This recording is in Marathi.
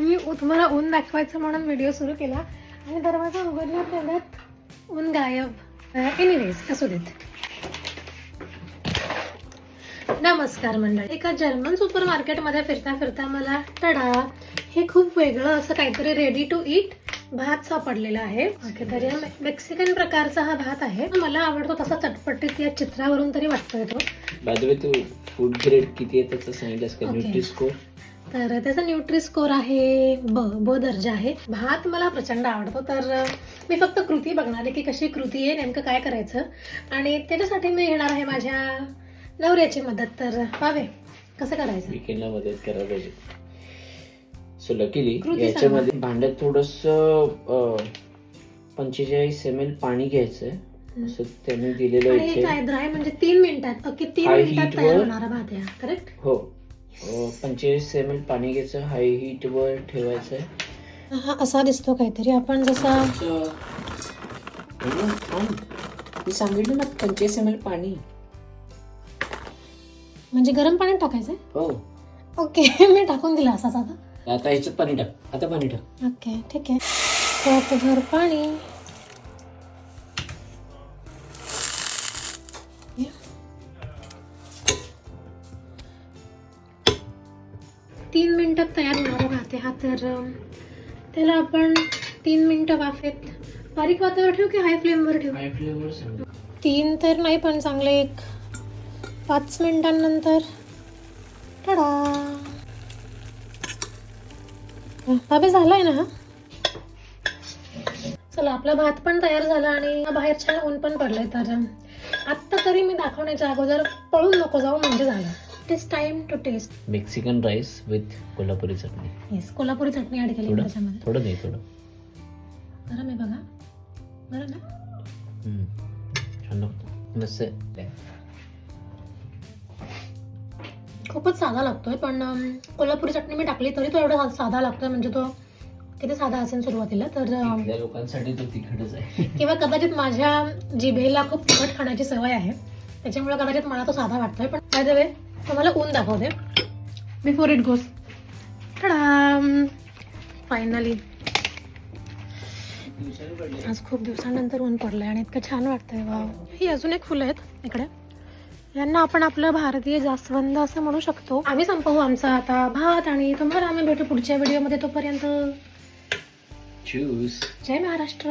मी तुम्हाला ऊन दाखवायचं म्हणून व्हिडिओ सुरू केला आणि दरवाजा उघडला तेवढ्यात ऊन गायब. एनिवेज असू देत. नमस्कार मंडळी. एका जर्मन सुपर मार्केटमध्ये फिरता फिरता मला टडा हे खूप वेगळं असं काहीतरी रेडी टू ईट भात सापडलेला आहे. ओके, तर मेक्सिकन प्रकारचा हा भात आहे. मला आवडतो तसा चटपटीत या चित्रावरून तरी वाटतोय तो. बाय द वे तू फूड ग्रेड किती आहे त्याचं सांगितलंस का? न्यूट्री स्कोर तर त्याचा न्यूट्री स्कोर आहे ब दर्जा आहे. भात मला प्रचंड आवडतो, तर मी फक्त कृती बघणार आहे की कशी कृती आहे, नेमकं काय करायचं, आणि त्याच्यासाठी मी घेणार आहे माझ्या नवऱ्याची मदत. तर पावे कसं करायचं? वीकेंडला मदत करायला पाहिजे. सो लकीली कृती याच्यामध्ये भांड्यात थोडस 45 ml पाणी घ्यायचंय असं त्यांनी दिलेलं आणि इथे. काय ड्राय म्हणजे 3 मिनिटात ओके 3 High मिनिटात heat तयार वर- होणारा भात आहे. करेक्ट? हो. 45 ml पाणी घ्यायचं, हाय हीट वर ठेवायचंय. हा असा दिसतो काहीतरी. आपण जसा मी सांगितलं ना 45 ml पाणी. म्हणजे गरम पाण्यात टाकायचंय. हो. ओके मी टाकून दिला असाच आता. आता ह्याच्यात पाणी टाक. आता पाणी टाक. ओके ठीक आहे. कपभर पाणी. 3 मिनिटात तयार होणारा भात आहे हा. तर त्याला आपण 3 मिनिटं वाफेत बारीक वातावर ठेवू की हाय फ्लेमवर ठेवू? हाय फ्लेवर सांग. 3 तर नाही, पण चांगले एक 5 मिनिटांनंतर टडा बाबे झालाय ना. चला, आपला भात पण तयार झाला आणि बाहेर छान ऊन पण पडलंय. तर आत्ता तरी मी दाखवण्याच्या अगोदर पळून नको जाऊ म्हणजे झालं. It is time to taste Mexican rice with Kolhapuri chutney. Yes, Kolhapuri chutney add केली थोडं त्याच्यामध्ये. थोडं नाही थोडं. बरं मी बघा. बरं ना? छान लागतं. मस्त आहे. खूपच साधा लागतोय, पण कोल्हापुरी चटणी मी टाकली तरी तो एवढा साधा लागतोय. म्हणजे तो किती साधा असेल सुरुवातीला. तर इथल्या लोकांसाठी तो तिखटच आहे. किंवा कदाचित माझ्या जिभेला खूप तिखट खाण्याची सवय आहे, त्याच्यामुळे कदाचित मला तो साधा वाटतोय. पण बाय द वे तुम्हाला ऊन दाखवते बिफोर इट गोज. फायनली आज खूप दिवसानंतर ऊन पडलंय आणि इतकं छान वाटतंय. वाव. ही अजून एक फुलं आहेत इकडे. यांना आपण आपलं भारतीय जास्वंद असं म्हणू शकतो. आम्ही संपवू आमचा आता भात आणि तुम्हाला आम्ही भेटू पुढच्या व्हिडिओमध्ये. तोपर्यंत चूस. जय महाराष्ट्र.